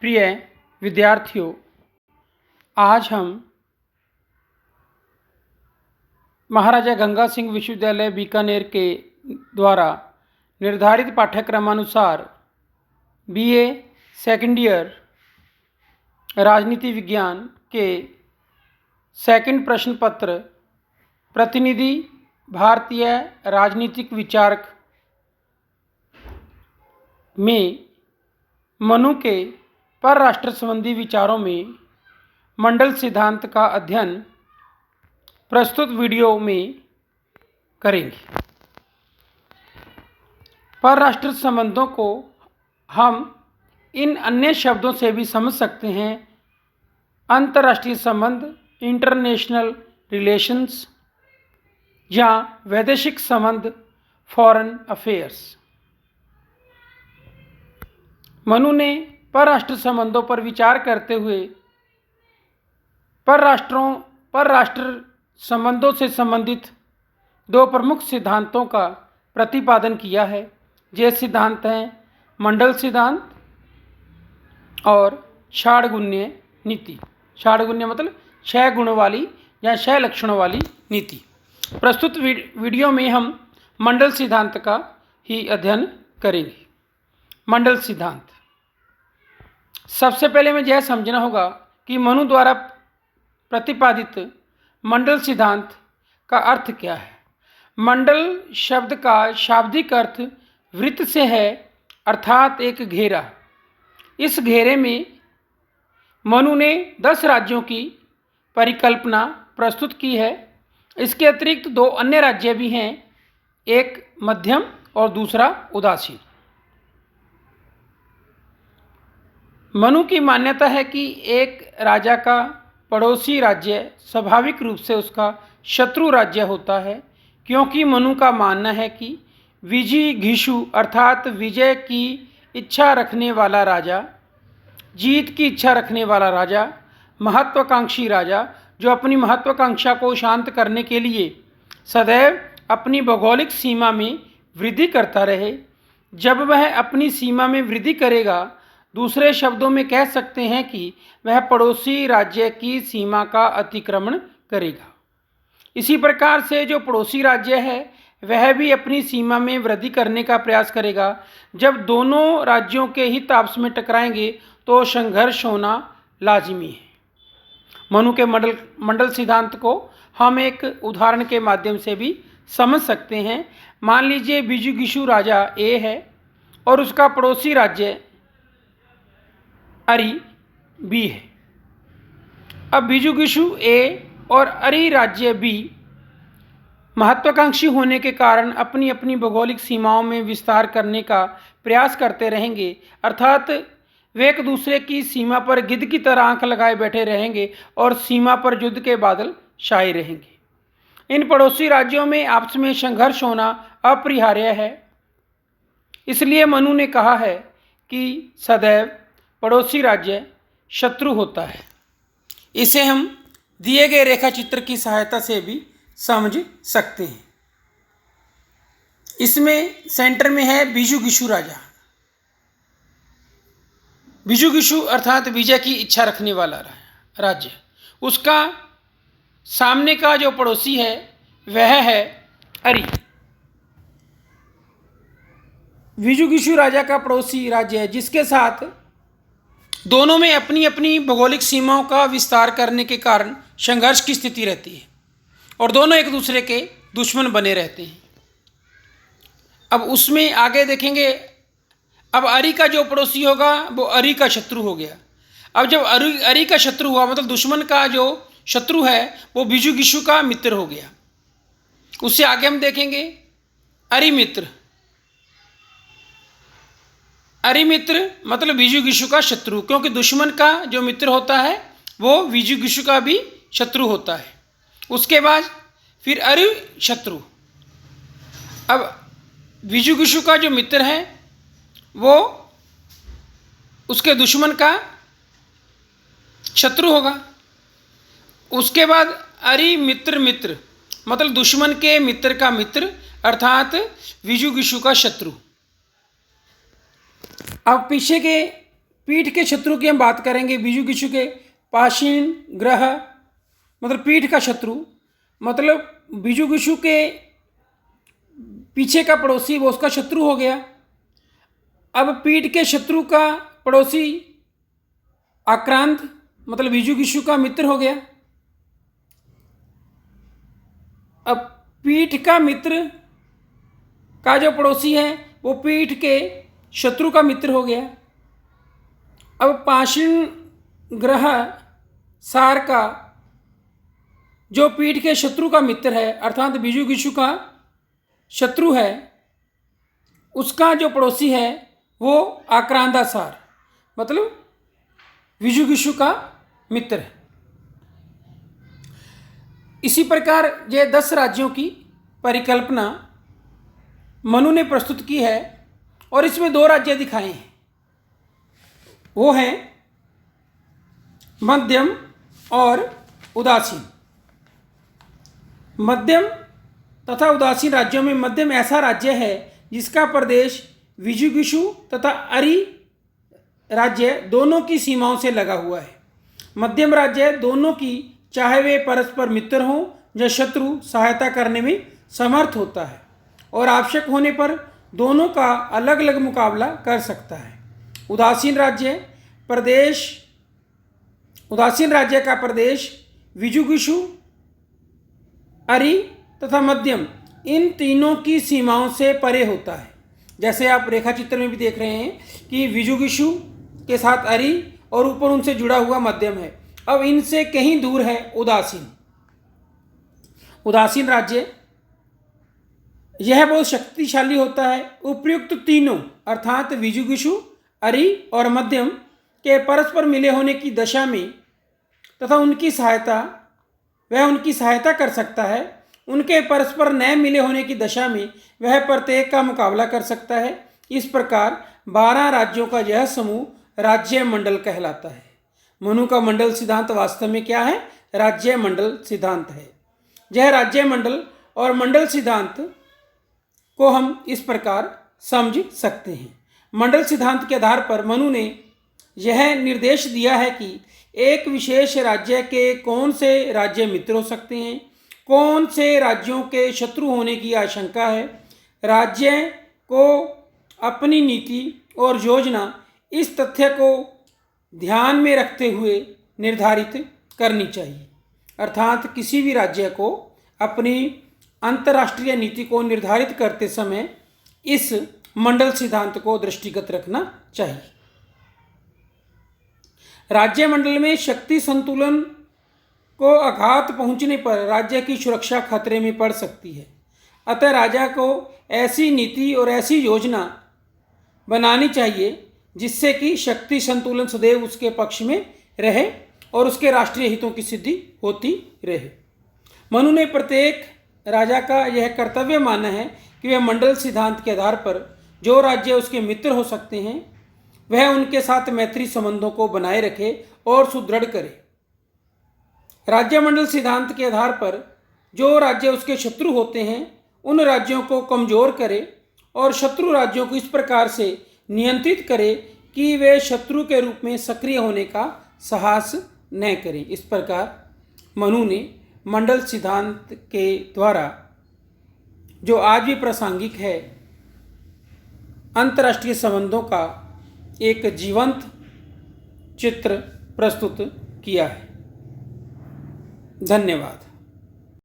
प्रिय विद्यार्थियों, आज हम महाराजा गंगा सिंह विश्वविद्यालय बीकानेर के द्वारा निर्धारित पाठ्यक्रमानुसार बीए सेकंड ईयर राजनीति विज्ञान के सेकंड प्रश्न पत्र प्रतिनिधि भारतीय राजनीतिक विचारक में मनु के परराष्ट्र संबंधी विचारों में मंडल सिद्धांत का अध्ययन प्रस्तुत वीडियो में करेंगे। परराष्ट्र संबंधों को हम इन अन्य शब्दों से भी समझ सकते हैं: अंतर्राष्ट्रीय संबंध, इंटरनेशनल रिलेशंस, या वैदेशिक संबंध, फॉरेन अफेयर्स। मनु ने परराष्ट्र संबंधों पर विचार करते हुए परराष्ट्र संबंधों से संबंधित दो प्रमुख सिद्धांतों का प्रतिपादन किया है। ये सिद्धांत हैं मंडल सिद्धांत और षाड्गुण्य नीति। षाड्गुण्य मतलब 6 गुणों वाली या 6 लक्षणों वाली नीति। प्रस्तुत वीडियो में हम मंडल सिद्धांत का ही अध्ययन करेंगे। मंडल सिद्धांत, सबसे पहले हमें यह समझना होगा कि मनु द्वारा प्रतिपादित मंडल सिद्धांत का अर्थ क्या है। मंडल शब्द का शाब्दिक अर्थ वृत्त से है, अर्थात एक घेरा। इस घेरे में मनु ने 10 राज्यों की परिकल्पना प्रस्तुत की है। इसके अतिरिक्त 2 अन्य राज्य भी हैं, एक मध्यम और दूसरा उदासीन। मनु की मान्यता है कि एक राजा का पड़ोसी राज्य स्वाभाविक रूप से उसका शत्रु राज्य होता है, क्योंकि मनु का मानना है कि विजिगीषु अर्थात विजय की इच्छा रखने वाला राजा, जीत की इच्छा रखने वाला राजा, महत्वाकांक्षी राजा, जो अपनी महत्वाकांक्षा को शांत करने के लिए सदैव अपनी भौगोलिक सीमा में वृद्धि करता रहे। जब वह अपनी सीमा में वृद्धि करेगा, दूसरे शब्दों में कह सकते हैं कि वह पड़ोसी राज्य की सीमा का अतिक्रमण करेगा। इसी प्रकार से जो पड़ोसी राज्य है वह भी अपनी सीमा में वृद्धि करने का प्रयास करेगा। जब दोनों राज्यों के हित आपस में टकराएंगे तो संघर्ष होना लाजिमी है। मनु के मंडल सिद्धांत को हम एक उदाहरण के माध्यम से भी समझ सकते हैं। मान लीजिए विजिगीषु राजा ए है और उसका पड़ोसी राज्य अरि बी है। अब विजिगीषु ए और अरि राज्य बी महत्वाकांक्षी होने के कारण अपनी अपनी भौगोलिक सीमाओं में विस्तार करने का प्रयास करते रहेंगे, अर्थात वे एक दूसरे की सीमा पर गिद्ध की तरह आंख लगाए बैठे रहेंगे और सीमा पर युद्ध के बादल छाए रहेंगे। इन पड़ोसी राज्यों में आपस में संघर्ष होना अपरिहार्य है। इसलिए मनु ने कहा है कि सदैव पड़ोसी राज्य शत्रु होता है। इसे हम दिए गए रेखा चित्र की सहायता से भी समझ सकते हैं। इसमें सेंटर में है विजिगीषु राजा। विजिगीषु अर्थात विजय की इच्छा रखने वाला राज्य। उसका सामने का जो पड़ोसी है वह है अरि। विजिगीषु राजा का पड़ोसी राज्य है जिसके साथ दोनों में अपनी अपनी भौगोलिक सीमाओं का विस्तार करने के कारण संघर्ष की स्थिति रहती है और दोनों एक दूसरे के दुश्मन बने रहते हैं। अब उसमें आगे देखेंगे, अब अरि का जो पड़ोसी होगा वो अरि का शत्रु हो गया। अब जब अरि का शत्रु हुआ मतलब दुश्मन का जो शत्रु है वो विजिगीषु का मित्र हो गया। उससे आगे हम देखेंगे अरि मित्र। अरि मित्र मतलब विजिगीषु का शत्रु, क्योंकि दुश्मन का जो मित्र होता है वो विजिगीषु का भी शत्रु होता है। उसके बाद फिर अरि शत्रु। अब विजिगीषु का जो मित्र है वो उसके दुश्मन का शत्रु होगा। उसके बाद अरि मित्र मित्र मतलब दुश्मन के मित्र का मित्र अर्थात विजिगीषु का शत्रु। अब पीछे के पीठ के शत्रु की हम बात करेंगे, बीजू के पाषाण ग्रह मतलब पीठ का शत्रु, मतलब बीजू के पीछे का पड़ोसी वो उसका शत्रु हो गया। अब पीठ के शत्रु का पड़ोसी आक्रांत मतलब बीजू का मित्र हो गया। अब पीठ का मित्र का जो पड़ोसी है वो पीठ के शत्रु का मित्र हो गया। अब पाषाण ग्रह सार का जो पीठ के शत्रु का मित्र है अर्थात बीजू का शत्रु है, उसका जो पड़ोसी है वो आक्रांतासार मतलब बीजू का मित्र है। इसी प्रकार ये 10 राज्यों की परिकल्पना मनु ने प्रस्तुत की है और इसमें 2 राज्य दिखाए हैं, वो हैं मध्यम और उदासीन। मध्यम तथा उदासीन राज्यों में मध्यम ऐसा राज्य है जिसका प्रदेश विजुगिषु तथा अरि राज्य दोनों की सीमाओं से लगा हुआ है। मध्यम राज्य दोनों की चाहे वे परस्पर मित्र हों या शत्रु सहायता करने में समर्थ होता है और आवश्यक होने पर दोनों का अलग अलग मुकाबला कर सकता है। उदासीन राज्य का प्रदेश विजुगिषु अरि तथा मध्यम इन तीनों की सीमाओं से परे होता है। जैसे आप रेखा चित्र में भी देख रहे हैं कि विजुगिषु के साथ अरि और ऊपर उनसे जुड़ा हुआ मध्यम है। अब इनसे कहीं दूर है उदासीन राज्य, यह बहुत शक्तिशाली होता है। उपयुक्त तीनों अर्थात विजुगिषु अरि और मध्यम के परस्पर मिले होने की दशा में तथा उनकी सहायता कर सकता है। उनके परस्पर न मिले होने की दशा में वह प्रत्येक का मुकाबला कर सकता है। इस प्रकार 12 राज्यों का यह समूह राज्य मंडल कहलाता है। मनु का मंडल सिद्धांत वास्तव में क्या है? राज्य मंडल सिद्धांत है। यह राज्य मंडल और मंडल सिद्धांत को हम इस प्रकार समझ सकते हैं। मंडल सिद्धांत के आधार पर मनु ने यह निर्देश दिया है कि एक विशेष राज्य के कौन से राज्य मित्र हो सकते हैं, कौन से राज्यों के शत्रु होने की आशंका है। राज्य को अपनी नीति और योजना इस तथ्य को ध्यान में रखते हुए निर्धारित करनी चाहिए। अर्थात किसी भी राज्य को अपनी अंतर्राष्ट्रीय नीति को निर्धारित करते समय इस मंडल सिद्धांत को दृष्टिगत रखना चाहिए। राज्य मंडल में शक्ति संतुलन को आघात पहुंचने पर राज्य की सुरक्षा खतरे में पड़ सकती है। अतः राजा को ऐसी नीति और ऐसी योजना बनानी चाहिए जिससे कि शक्ति संतुलन सदैव उसके पक्ष में रहे और उसके राष्ट्रीय हितों की सिद्धि होती रहे। मनु ने प्रत्येक राजा का यह कर्तव्य माना है कि वह मंडल सिद्धांत के आधार पर जो राज्य उसके मित्र हो सकते हैं वह उनके साथ मैत्री संबंधों को बनाए रखे और सुदृढ़ करे। राज्य मंडल सिद्धांत के आधार पर जो राज्य उसके शत्रु होते हैं उन राज्यों को कमजोर करे और शत्रु राज्यों को इस प्रकार से नियंत्रित करे कि वे शत्रु के रूप में सक्रिय होने का साहस न करें। इस प्रकार मनु ने मंडल सिद्धांत के द्वारा जो आज भी प्रासंगिक है अंतर्राष्ट्रीय संबंधों का एक जीवंत चित्र प्रस्तुत किया है। धन्यवाद।